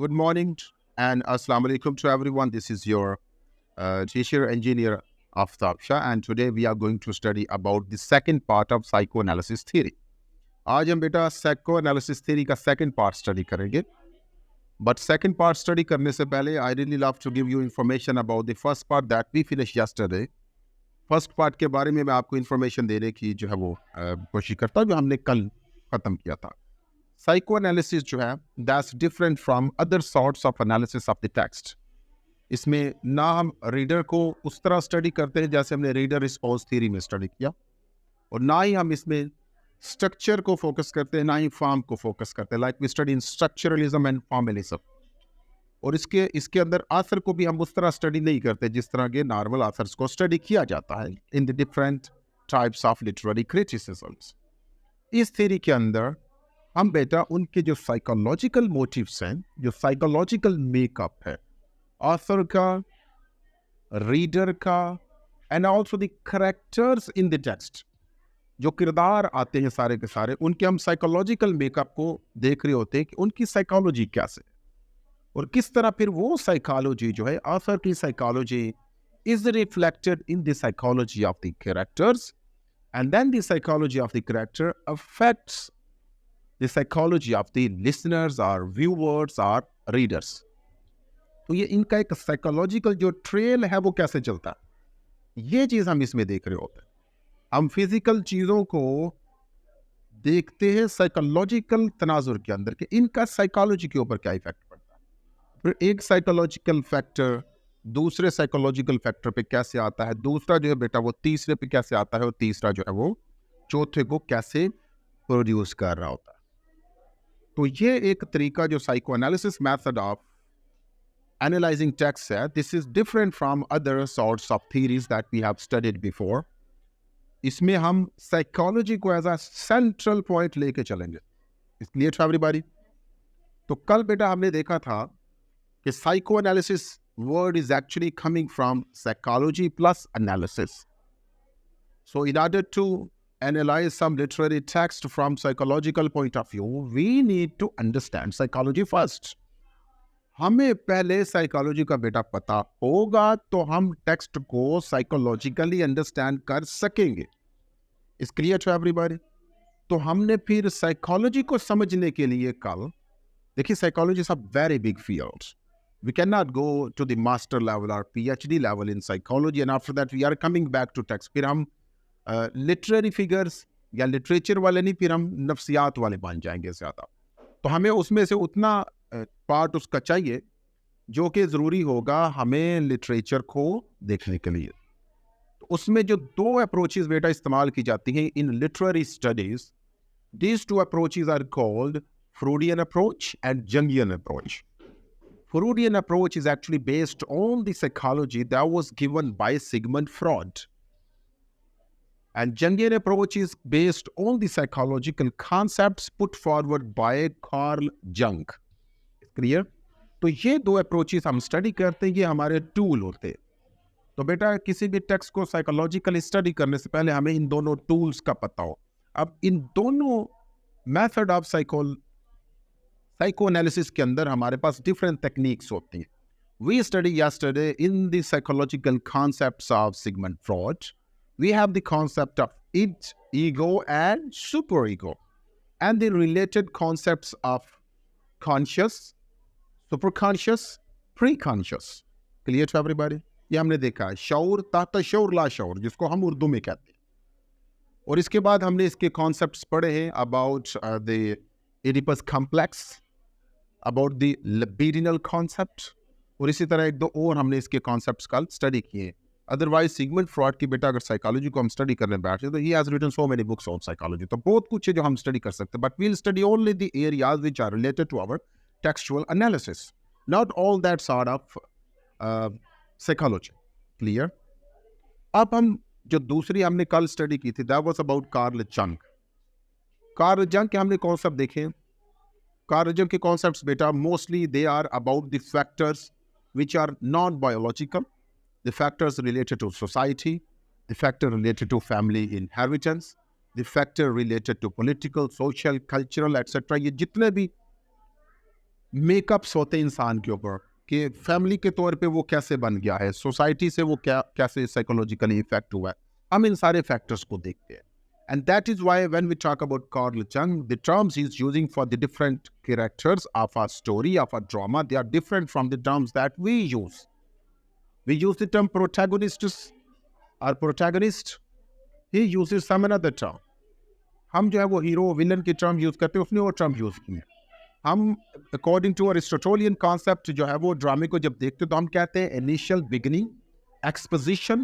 Good morning and Assalamu alaikum to everyone. This is your teacher engineer Aftab Shah, and today we are going to study about the second part of psychoanalysis theory. आज हम बेटा psychoanalysis theory का second part study करेंगे. But second part study करने से पहले I really love to give you information about the first part that we finished yesterday. First part के बारे में मैं आपको information देने की जो है वो कोशिश करता हूँ जो हमने कल खत्म किया था. साइकोएनालिसिस जो है that's different from other sorts of analysis of the text. इसमें ना हम रीडर को उस तरह स्टडी करते हैं जैसे हमने रीडर रिस्पॉन्स थ्योरी में स्टडी किया, और ना ही हम इसमें स्ट्रक्चर को फोकस करते हैं, ना ही फॉर्म को फोकस करते हैं, like we study in structuralism and formalism. और इसके अंदर आथर को भी हम उस तरह स्टडी नहीं करते जिस तरह के नॉर्मल आथर्स को स्टडी किया जाता है in the different types of literary criticisms. इस थ्योरी के अंदर हम बेटा उनके जो साइकोलॉजिकल मोटिव्स हैं, जो साइकोलॉजिकल मेकअप है ऑथर का, रीडर का, and also the characters in the text, जो किरदार आते हैं सारे के सारे, उनके हम साइकोलॉजिकल मेकअप को देख रहे होते हैं कि उनकी साइकोलॉजी कैसे और किस तरह फिर वो साइकोलॉजी जो है ऑथर की psychology is reflected in the psychology of the characters, and then the psychology of the character affects the psychology of the listeners or viewers or readers. तो ये इनका एक साइकोलॉजिकल जो ट्रेल है वो कैसे चलता है, ये चीज़ हम इसमें देख रहे होते हैं. हम फिजिकल चीज़ों को देखते हैं साइकोलॉजिकल तनाजुर के अंदर कि इनका साइकोलॉजी के ऊपर क्या इफेक्ट पड़ता है. फिर एक साइकोलॉजिकल फैक्टर दूसरे साइकोलॉजिकल फैक्टर पे कैसे आता है, दूसरा जो है बेटा वो तीसरे पे कैसे आता है, और तीसरा जो है वो चौथे को कैसे प्रोड्यूस कर रहा होता है. तो ये एक तरीका जो psychoanalysis method of analysing text है, this is different from other sorts of theories that we have studied before. इसमें हम साइकोलॉजी को एज अ सेंट्रल पॉइंट लेके चलेंगे. It's clear to everybody. तो कल बेटा हमने देखा था कि psychoanalysis word is actually coming from psychology plus analysis. So in order to analyze some literary text from psychological point of view, we need to understand psychology first. हमें पहले psychology का बेटा पता होगा तो हम टेक्स्ट को साइकोलॉजिकली अंडरस्टैंड कर सकेंगे. Is clear to everybody. तो हमने फिर साइकोलॉजी को समझने के लिए कल देखिए, psychology is a very big field. We cannot go to the master level or PhD level in psychology and after that we are coming back to text. फिर हम लिटरेरी फिगर्स या लिटरेचर वाले नहीं, फिर हम नफ्सियात वाले बन जाएंगे ज़्यादा. तो हमें उसमें से उतना पार्ट उसका चाहिए जो कि ज़रूरी होगा हमें लिटरेचर को देखने के लिए. तो उसमें जो दो अप्रोचेस बेटा इस्तेमाल की जाती हैं in literary studies, these two approaches are called Freudian approach and Jungian approach. Freudian approach is actually based on the psychology that was given by Sigmund Freud. And Jungian approach is based on the psychological concepts put forward by Carl Jung. Clear? तो ये दो approaches हम study करते हैं, ये हमारे tool होते हैं. तो बेटा किसी भी टेक्स्ट को साइकोलॉजिकली स्टडी करने से पहले हमें इन दोनों टूल्स का पता हो. अब इन दोनों मेथड ऑफ साइकोएनालिसिस के अंदर हमारे पास डिफरेंट टेक्निक्स होती हैं. We study yesterday in the psychological concepts of Sigmund Freud. We have the concept of id, ego, and superego, and the related concepts of conscious, superconscious, preconscious. Clear to everybody? ये हमने देखा है. शऊर, ताता शऊर, ला शऊर, जिसको हम उर्दू में कहते हैं. और इसके बाद हमने इसके कॉन्सेप्ट्स पढ़े हैं about the Oedipus complex, about the libidinal concept, और इसी तरह एक दो और हमने इसके कॉन्सेप्ट्स कल स्टडी किए. अदरवाइज सिगमंड फ्रॉइड की बेटा अगर साइकोलॉजी को हम स्टडी करने बैठे तो he has written so many books on psychology. तो बहुत कुछ है जो हम स्टडी कर सकते हैं, but we will study only the areas which are related to our textual analysis, not all that sort of psychology. Clear. अब हम जो दूसरी हमने कल स्टडी की थी that was about Carl Jung. Carl Jung के हमने कॉन्सेप्ट देखे. कार्ल जंग के कॉन्सेप्ट्स बेटा mostly they are about the factors which are non biological, the factors related to society, the factor related to family inheritance, the factor related to political, social, cultural, etc. ये जितने भी makeups होते हैं इंसान के ऊपर कि फैमिली के तौर पे वो कैसे बन गया है, सोसाइटी से वो कैसे साइकोलॉजिकली इफेक्ट हुआ है, हम इन सारे फैक्टर्स को देखते हैं. And that is why when we talk about Carl Jung, the terms he's using for the different characters of a story, of a drama, they are different from the terms that we use. We use the term protagonist or protagonist. He uses some another term. हम जो है वो hero villain की term use करते हैं, उसने वो term use की है. हम अकॉर्डिंग टू अरिस्टोटेलियन कॉन्सेप्ट जो है वो ड्रामे को जब देखते तो हम कहते हैं initial beginning, exposition,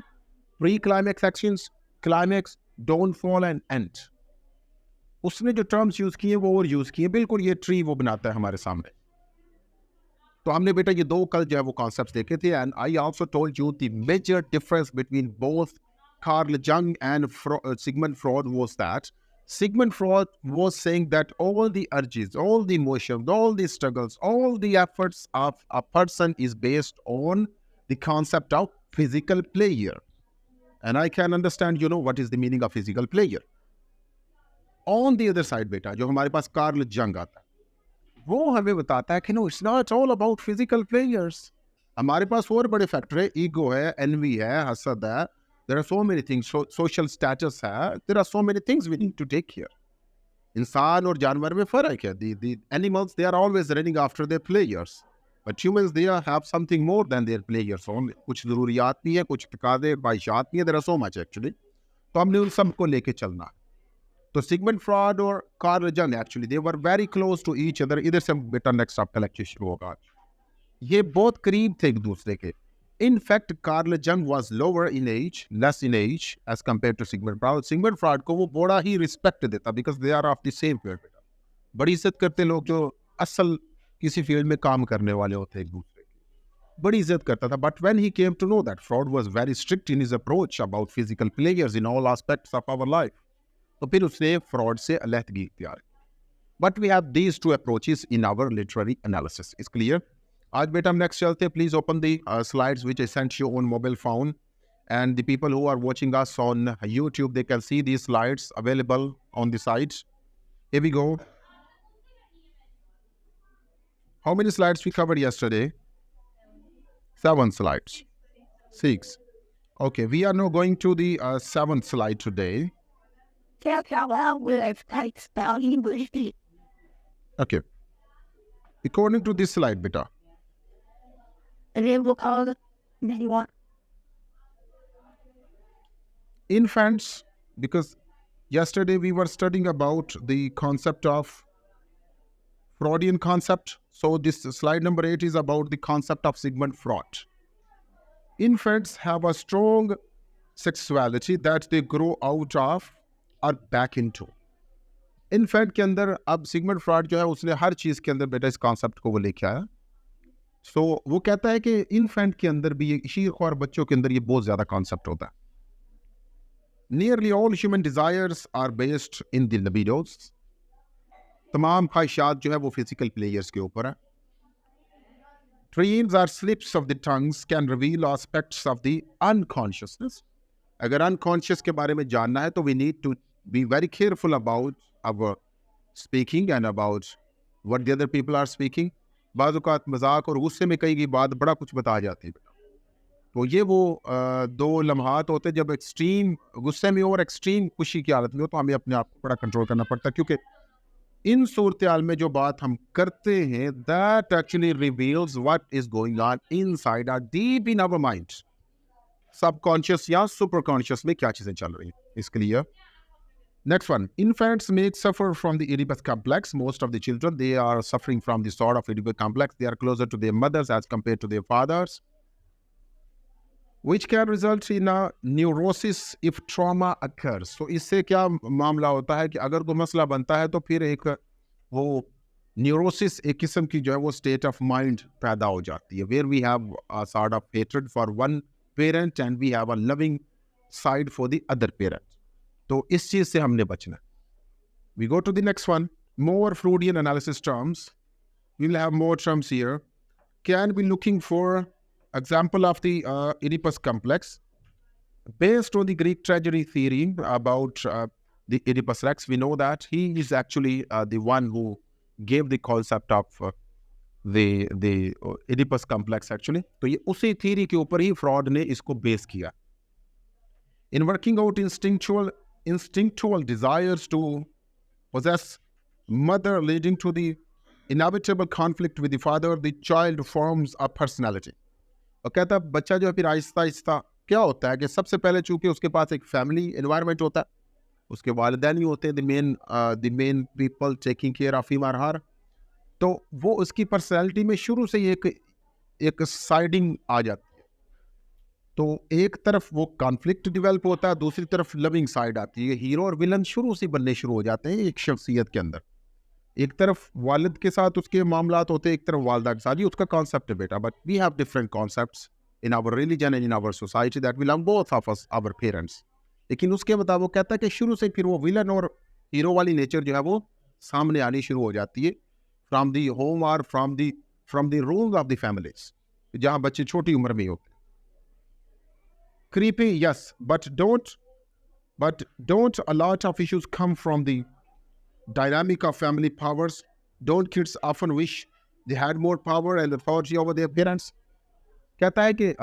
pre climax actions, climax, downfall and and. उसने जो टर्म्स यूज किए वो और यूज किए, बिल्कुल ये ट्री वो बनाता है हमारे सामने. तो हमने बेटा ये दो कल जो है वो कॉन्सेप्ट्स देखे थे. And I also told you the major difference between both Carl Jung and Sigmund Freud was that Sigmund Freud was saying that all the urges, all the emotions, all the struggles, all the efforts of a person is based on the concept of physical pleasure. And I can understand, what is the meaning of physical pleasure. On the other side, beta, जो हमारे पास Carl Jung आता है, वो हमें बताता है कि no, it's not all about physical pleasures. हमारे पास और बड़े फैक्टर है, ईगो है, एनवी है, हसद है. There are so many things, social status है. There are so many things we need to take care. इंसान और जानवर में फर्क है. The animals, they are always running after their pleasures. But humans, they have something more than their pleasures only. कुछ ज़रूरियात भी है, कुछ तकाज़े, ख्वाहिशात भी है. There are so much actually. तो हमने उन सब को लेके चलना है. तो Sigmund Freud और Carl Jung actually, they were very close to each other. इधर से बेटा नेक्स्ट आपका लेक्चर शुरू होगा. ये बहुत करीब थे एक दूसरे के. In fact, Carl Jung was lower in age, less in age, as compared to Sigmund Freud. Sigmund Freud को वो बड़ा ही रिस्पेक्ट देता, because they are of the same field. बड़ी इज्जत करते लोग जो असल किसी फील्ड में काम करने वाले होते एक दूसरे की, बड़ी इज्जत करता था. But when he came to know that Freud was very strict in his approach about physical pleasures in all aspects of our life, तो फिर उसने फ्रॉड से अलहदगी इख्तियार की. But we have these two approaches in our literary analysis. Is clear? आज बेटा हम next चलते हैं. Please open the slides which I sent you on mobile phone, and the people who are watching us on YouTube, they can see these slides available on the site. Here we go. How many slides we covered yesterday? 7 slides. 6. Okay, we are now going to the 7th slide today. Okay. According to this slide, beta. Infants, because yesterday we were studying about the concept of Freudian concept. So this slide number 8 is about the concept of Sigmund Freud. Infants have a strong sexuality that they grow out of or back into. Infant के अंदर अब Sigmund Freud जो है उसने हर चीज़ के अंदर बेटा इस कॉन्सेप्ट को वो लेके आया. So वो कहता है कि इन्फेंट के अंदर भी ये शीर-ख्वार बच्चों के अंदर ये बहुत ज़्यादा कॉन्सेप्ट होता है. Nearly all human desires are based in the libidos. तमाम ख्वाहिशात जो है वो फिजिकल प्लेयर्स के ऊपर है. Dreams or slips of the tongues can reveal aspects of the unconsciousness. अगर unconscious के बारे में जानना है तो we need to be very careful about our speaking and about what the other people are speaking. बाज़ औक़ात मजाक और गुस्से में कही गई बात बड़ा कुछ बता जाती है. तो ये वो दो लम्हात होते हैं जब एक्सट्रीम गुस्से में हो और एक्सट्रीम खुशी की हालत में हो, तो हमें अपने आप को बड़ा कंट्रोल करना पड़ता है, क्योंकि इन सूरत हाल में जो बात हम करते हैं that actually reveals what is going on inside our deep in our mind. Subconscious या सुपर कॉन्शियस में क्या चीज़ें चल रही हैं. इसके लिए next one, infants may suffer from the Oedipus complex. Most of the children, they are suffering from the sort of Oedipus complex. They are closer to their mothers as compared to their fathers, which can result in a neurosis if trauma occurs. So इससे क्या मामला होता है कि अगर कोई मसला बनता है तो फिर एक वो न्यूरोसिस एक किस्म की जो है वो स्टेट ऑफ माइंड पैदा हो जाती है, where we have a sort of hatred for one parent and we have a loving side for the other parent. तो इस चीज़ से हमने बचना. We go to the next one. More Freudian analysis terms. We will have more terms here. Can be looking for example of the Oedipus complex. Based on the Greek tragedy theory about the Oedipus Rex, we know that he is actually the one who gave the concept of the Oedipus complex actually. तो ये उसी theory के ऊपर ही fraud ने इसको base किया. In working out instinctual desires to possess mother leading to the inevitable conflict with the father, the child forms a personality. और कहता है बच्चा जो है फिर आहिस्ता आहिस्ता क्या होता है कि सबसे पहले चूंकि उसके पास एक फैमिली एनवायरनमेंट होता है, उसके वालिदैन ही होते हैं the main people taking care of him और हर, तो वो उसकी पर्सनैलिटी में शुरू से ही एक साइडिंग आ जाती है. तो एक तरफ वो कॉन्फ्लिक्ट डेवलप होता है, दूसरी तरफ लविंग साइड आती है. हीरो और विलन शुरू से बनने शुरू हो जाते हैं एक शख्सियत के अंदर. एक तरफ वालिद के साथ उसके मामलात होते हैं, एक तरफ वालदा के साथ. ये उसका कॉन्सेप्ट है बेटा, but we have different concepts in our religion and in our society that we learn both of us our parents. लेकिन उसके मुताबिक वो कहता है कि शुरू से फिर वो विलन और हीरो वाली नेचर जो है वो सामने आनी शुरू हो जाती है फ्रॉम दी होम और from the rooms of the families, जहाँ बच्चे छोटी उम्र में होते हैं. Creepy, yes, but don't a lot of issues come from the dynamic of family powers? Don't kids often wish they had more power and authority over their parents? कहता है कि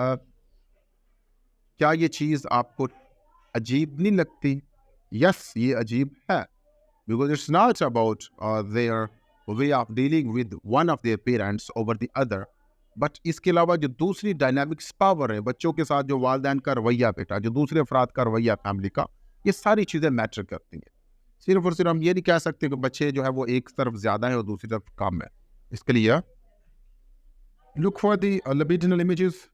क्या ये चीज़ आपको अजीब नहीं लगती? Yes, ये अजीब है, because it's not about their way of dealing with one of their parents over the other. But इसके अलावा जो दूसरी डायनामिक्स पावर है बच्चों के साथ, जो वालदैन का रवैया बेटा, जो दूसरे अफराद का रवैया फैमिली का, ये सारी चीज़ें मैटर करती हैं. सिर्फ और सिर्फ हम ये नहीं कह सकते कि बच्चे जो है वो एक तरफ ज़्यादा है और दूसरी तरफ कम है. इसके लिए लुक फॉर दी लिबिडिनल इमेजेस.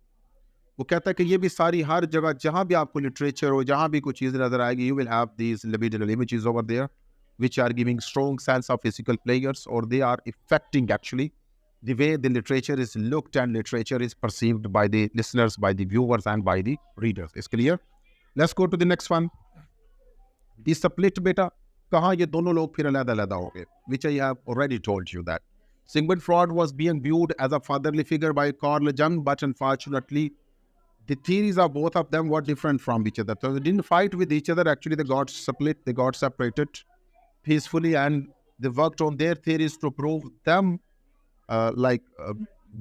वो कहता है कि ये भी सारी हर जगह जहाँ भी आपको लिटरेचर हो, जहाँ भी कुछ चीज़ नजर आएगी, you will have these libidinal images over there which are giving strong sense of physical pleasures, or they are affecting actually the way the literature is looked and literature is perceived by the listeners, by the viewers and by the readers. Is clear? Let's go to the next one. The split beta, कहाँ ये दोनों लोग फिर अलग-अलग हो गए, which I have already told you that Sigmund Freud was being viewed as a fatherly figure by Carl Jung, but unfortunately the theories of both of them were different from each other. So they didn't fight with each other. Actually, they got split, they got separated peacefully, and they worked on their theories to prove them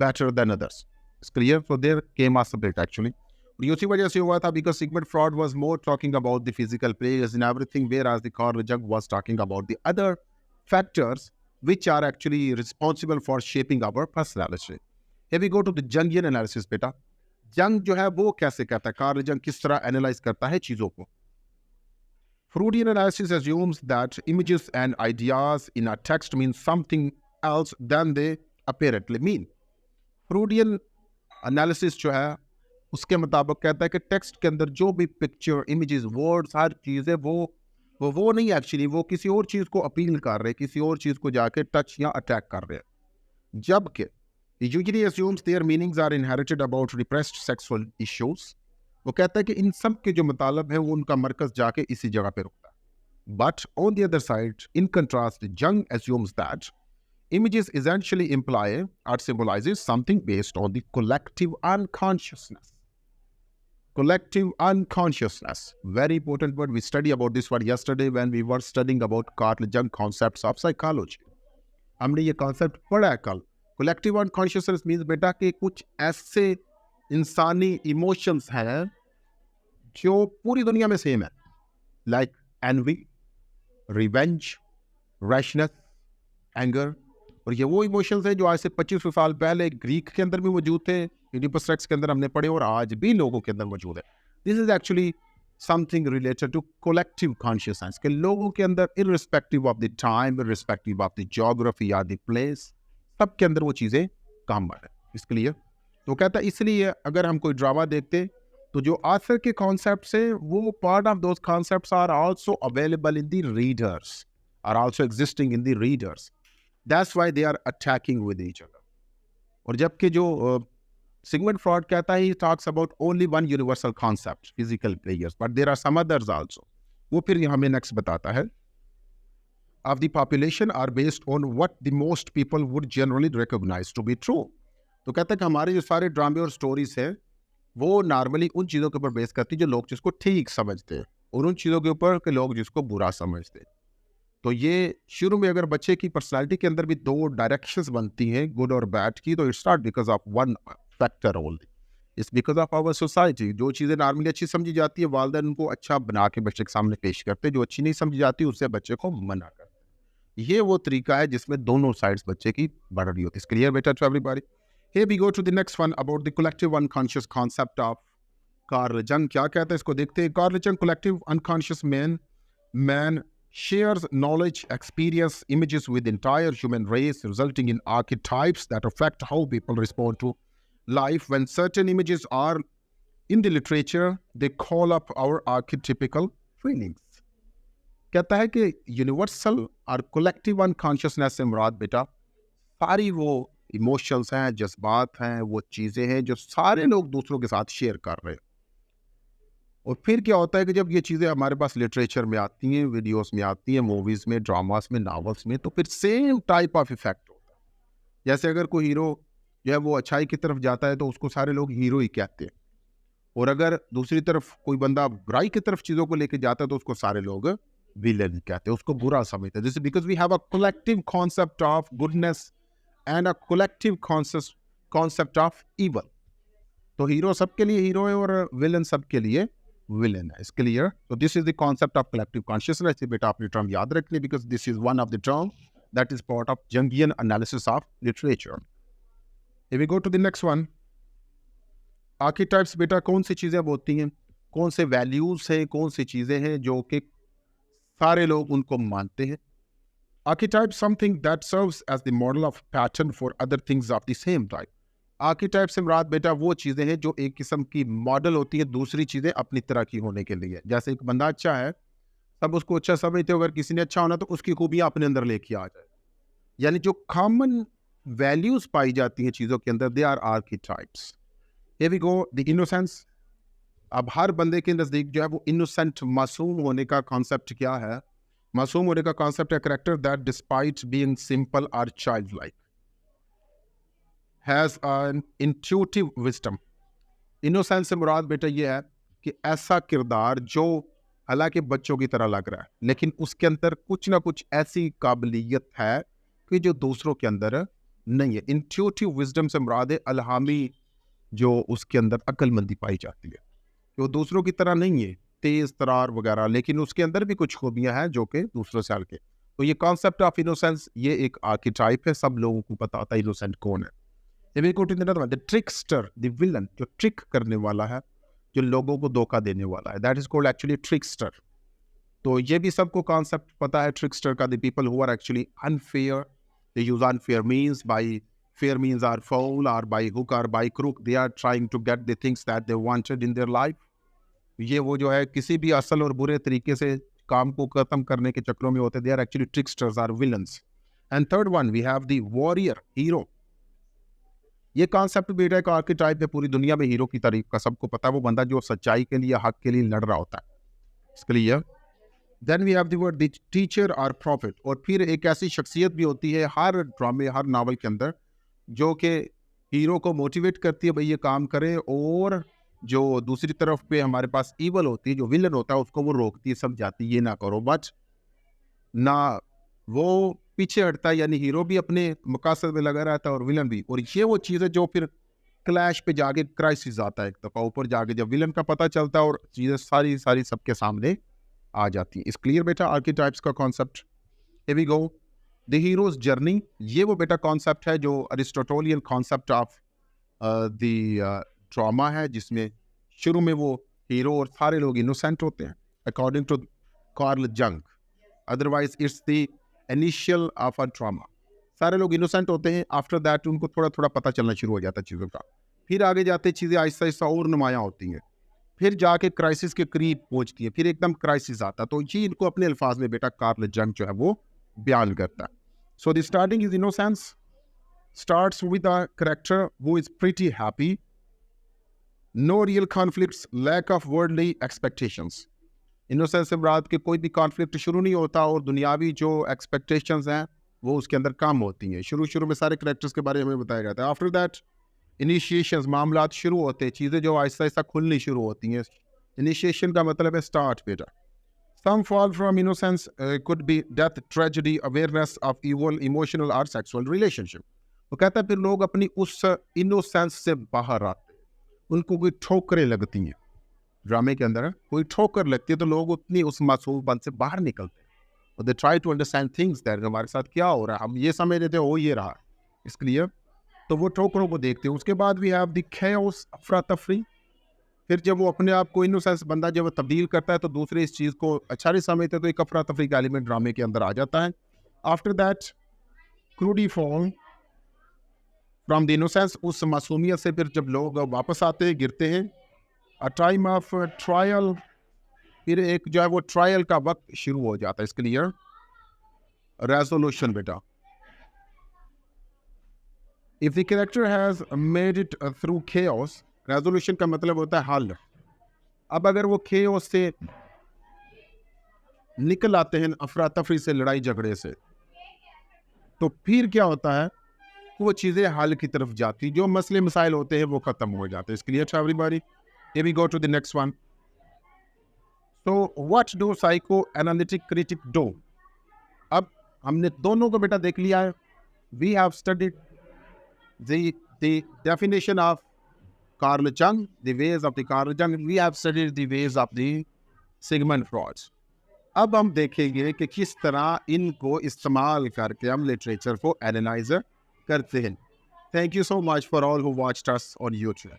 better than others. It's clear? So there came a split actually. ये उसी वजह से हुआ था because Sigmund Freud was more talking about the physical pleasures and everything, whereas the Carl Jung was talking about the other factors which are actually responsible for shaping our personality. Here we go to the Jungian analysis बेटा. Jung जो है वो कैसे कहता है, Carl Jung किस तरह analyse करता है चीज़ों को. Freudian analysis assumes that images and ideas in a text mean something else than they apparently mean. Freudian analysis जो है उसके मुताबिक कहता है कि टेक्स्ट के अंदर जो भी पिक्चर, इमेजेस, वर्ड्स, हर चीज़ है वो नहीं एक्चुअली, वो किसी और चीज़ को अपील कर रहे, किसी और चीज़ को जाके टच या अटैक कर रहे हैं. जबकि usually assumes their meanings are inherited about repressed sexual issues. वो कहता है कि इन सब के जो मतलब है वो उनका मरकज जाके इसी जगह पे रुकता है. But on the other side, in contrast, Jung assumes that images essentially imply or symbolizes something based on the collective unconsciousness. Collective unconsciousness, very important word. We studied about this word yesterday when we were studying about Carl Jung concepts of psychology. हमने ये concept पढ़ा है कल. Collective unconsciousness means बेटा कि कुछ ऐसे इंसानी इमोशंस हैं जो पूरी दुनिया में सेम है, like envy, revenge, rashness, anger. और ये वो इमोशंस हैं जो आज से 2500 साल पहले ग्रीक के अंदर भी मौजूद थे, ओडिपस टेक्स्ट के अंदर हमने पढ़े, और आज भी लोगों के अंदर मौजूद है. This is actually something related to collective consciousness के लोगों के अंदर, irrespective of the time, irrespective of the geography या द प्लेस, सबके अंदर वो चीज़ें कॉमन है. इसके लिए तो कहता है इसलिए अगर हम कोई ड्रामा देखते तो जो आथर के कॉन्सेप्ट्स हैं वो part of those concepts are also available in the readers, are also existing in the readers. That's why they are attacking with each other. और जबकि जो सिगमंड फ्रॉइड कहता है, he talks about only one universal concept, physical players, but there are some others also. वो फिर हमें next बताता है. Of the population are based on what the most people would generally recognize to be true. तो कहता है कि हमारे जो सारे ड्रामे और स्टोरीज हैं वो नॉर्मली उन चीज़ों के ऊपर बेस करती है जो लोग जिसको ठीक समझते हैं, और उन चीज़ों के ऊपर कि लोग जिसको बुरा समझते हैं. तो ये शुरू में अगर बच्चे की पर्सनालिटी के अंदर भी दो डायरेक्शंस बनती हैं, गुड और बैड की, तो it's not because of one factor only, it's because of our society. जो चीज़ें नॉर्मली अच्छी समझी जाती है, वालिदैन उनको अच्छा बना के बच्चे के सामने पेश करते हैं, जो अच्छी नहीं समझी जाती उससे बच्चे को मना करते हैं। ये वो तरीका है जिसमें दोनों साइड्स बच्चे की बढ़ रही होती है। क्लियर बेटा to everybody? Here we go to the next one about the collective unconscious concept of Karl जंग। क्या कहते हैं इसको देखते हैं। कार्ल जंग collective unconscious man shares knowledge, experience, images with entire human race, resulting in archetypes that affect how people respond to life. When certain images are in the literature, they call up our archetypical feelings. कहता है कि universal और collective unconsciousness से मुराद बेटा सारी वो emotions हैं, जज्बात हैं, वो चीज़ें हैं जो सारे लोग दूसरों के साथ शेयर कर रहे हैं। और फिर क्या होता है कि जब ये चीज़ें हमारे पास लिटरेचर में आती हैं, वीडियोस में आती हैं, मूवीज़ में, ड्रामास में, नावल्स में, तो फिर सेम टाइप ऑफ इफेक्ट होता है। जैसे अगर कोई हीरो जो है वो अच्छाई की तरफ जाता है तो उसको सारे लोग हीरो ही कहते हैं, और अगर दूसरी तरफ कोई बंदा बुराई की तरफ चीज़ों को लेके जाता है तो उसको सारे लोग विलेन कहते हैं, उसको बुरा समझते हैं। This is because we have a collective concept of goodness and a collective concept of evil. तो हीरो सबके लिए हीरो है और विलन सबके लिए विलन है। इस क्लियर? तो this is the concept of collective consciousness. बेटा अपनी टर्म याद रखनी, because this is one of the term that is part of Jungian analysis of literature. If we go to the next one, archetypes बेटा कौन सी चीज़ें होती हैं, कौन से वैल्यूज हैं, कौन सी चीज़ें हैं जो कि सारे लोग उनको मानते हैं। Archetype something that serves as the model of pattern for other things of the same type. Archetype से मुराद बेटा वो चीज़ें हैं जो एक किस्म की मॉडल होती है दूसरी चीज़ें अपनी तरह की होने के लिए। जैसे एक बंदा अच्छा है, सब उसको अच्छा समझते हो, अगर किसी ने अच्छा होना तो उसकी खूबियाँ अपने अंदर लेके आ जाए। यानी जो कॉमन वैल्यूज पाई जाती हैं चीज़ों के अंदर, they are archetypes. Here we go, the innocence। अब हर बंदे के नज़दीक जो है वो इनोसेंट, मासूम होने का कॉन्सेप्ट क्या है? मासूम होने का कॉन्सेप्ट है character that despite being simple और child like has an intuitive wisdom. Innocence से मुराद बेटा ये है कि ऐसा किरदार जो हालांकि बच्चों की तरह लग रहा है, लेकिन उसके अंदर कुछ ना कुछ ऐसी काबिलियत है कि जो दूसरों के अंदर नहीं है। इंट्यूटिव विजडम से मुराद है अलहामी, जो उसके अंदर अक्लमंदी पाई जाती है, कि वो दूसरों की तरह नहीं है, तेज तरार वगैरह, लेकिन उसके अंदर भी कुछ खूबियां हैं जो कि दूसरों से हल्के। तो ये कॉन्सेप्ट ऑफ इनोसेंस ये एक आर्कीटाइप है, सब लोगों को पता होता है इनोसेंट कौन है। द ट्रिकस्टर, द विलन, जो ट्रिक करने वाला है, जो लोगों को धोखा देने वाला है, that is called actually trickster. तो ये भी सबको कॉन्सेप्ट पता है ट्रिकस्टर का। The people who are actually unfair, they use unfair means, by fair means are foul, or by hook or by crook they are trying to get the things that they wanted in their life। ये वो जो है किसी भी असल और बुरे तरीके से काम को खत्म करने के चक्रों में होते, they are actually tricksters or villains। And third one we have the warrior, hero। ये कॉन्सेप्ट भी एक आर्कीटाइप है, पूरी दुनिया में हीरो की तारीफ का सबको पता है, वो बंदा जो सच्चाई के लिए, हक के लिए लड़ रहा होता है। इसके लिए then we have the word the teacher और प्रॉफिट। और फिर एक ऐसी शख्सियत भी होती है हर ड्रामे, हर नावल के अंदर, जो कि हीरो को मोटिवेट करती है भाई ये काम करे, और जो दूसरी तरफ पे हमारे पास ईवल होती है, जो विलन होता है, उसको वो रोकती है, समझाती है ये ना करो, बट ना वो पीछे हटता है। यानी हीरो भी अपने मकासद में लगा रहता है और विलन भी। और ये वो चीज़ है जो फिर क्लैश पे जाके क्राइसिस आता है, एक दफ़ा ऊपर जाके जब विलन का पता चलता है और चीज़ें सारी सारी सबके सामने आ जाती है। इस क्लियर बेटा आर्कीटाइप्स का concept? Here we go, the heroes journey. ये वो बेटा कॉन्सेप्ट है जो अरिस्टोटोलियन कॉन्सेप्ट ऑफ द ड्रामा है, जिसमें शुरू में वो हीरो और सारे लोग इनोसेंट होते हैं according to Carl Jung. Otherwise it's the initial of a drama. सारे लोग इनोसेंट होते हैं, आफ्टर दैट उनको थोड़ा थोड़ा पता चलना शुरू हो जाता है चीज़ों का, फिर आगे जाते चीज़ें आहिस्ता आहिस्ता और नुमायाँ होती हैं, फिर जाके क्राइसिस के करीब पहुँचती है, फिर एकदम क्राइसिस आता है। तो ये इनको अपने अल्फाज में बेटा कार्ल जंग जो है वो बयान करता है। So the starting is innocence, starts with a character who is pretty happy, no real conflicts, lack of worldly expectations। Innocence से मुराद के कोई भी कॉन्फ्लिक्ट शुरू नहीं होता और दुनियावी जो एक्सपेक्टेशंस हैं वो उसके अंदर कम होती हैं। शुरू में सारे करेक्टर्स के बारे में हमें बताया जाता है। आफ्टर दैट इनिशिएशंस, मामलात शुरू होते हैं, चीज़ें जो आहिस्ता आहिस्ता खुलनी शुरू होती हैं। इनिशिएशन का मतलब है स्टार्ट बेटा। Some fall from innocence could be death, tragedy, awareness of evil, emotional or sexual relationship. वो कहता है फिर लोग अपनी उस इनोसेंस से बाहर आते हैं, उनको कोई ठोकरें लगती हैं। ड्रामे के अंदर कोई ठोकर लगती है तो लोग उतनी उस मासूमपन से बाहर निकलते हैं। They try to understand things that हमारे साथ क्या हो रहा है, हम ये समझ रहे थे हो ये रहा, इसलिए तो वो ठोकरों को देखते हैं। उसके बाद वी हैव द chaos, अफरा तफरी। फिर जब वो अपने आप को इनोसेंस बंदा जब वो तब्दील करता है तो दूसरे इस चीज़ को अच्छा नहीं समझते, तो एक अफरा तफरी का एलिमेंट ड्रामे के अंदर आ जाता है। आफ्टर दैट क्रूडी फॉल फ्रॉम द इनोसेंस, उस मासूमियत से फिर जब लोग वापस आते हैं, गिरते हैं। अ टाइम ऑफ ट्रायल, फिर एक जो है वो ट्रायल का वक्त शुरू हो जाता है। इसके लिए रेजोल्यूशन बेटा, if the character has made it through chaos, resolution का मतलब होता है हल। अब अगर वो chaos से निकल आते हैं, अफरा तफरी से, लड़ाई झगड़े से, तो फिर क्या होता है, वो चीज़ें हल की तरफ जाती, जो मसले मसाइल होते हैं वो ख़त्म हो जाते हैं। इसके लिए अच्छा everybody, here we go to the next one. So what do psychoanalytic critic do? अब हमने दोनों को बेटा देख लिया है। We have studied the definition of Carl Jung, the ways of the Carl Jung. We have studied the ways of the Sigmund Freud. अब हम देखेंगे कि किस तरह इनको इस्तेमाल करके हम लिटरेचर को एनालाइज करते हैं। Thank you so much for all who watched us on YouTube.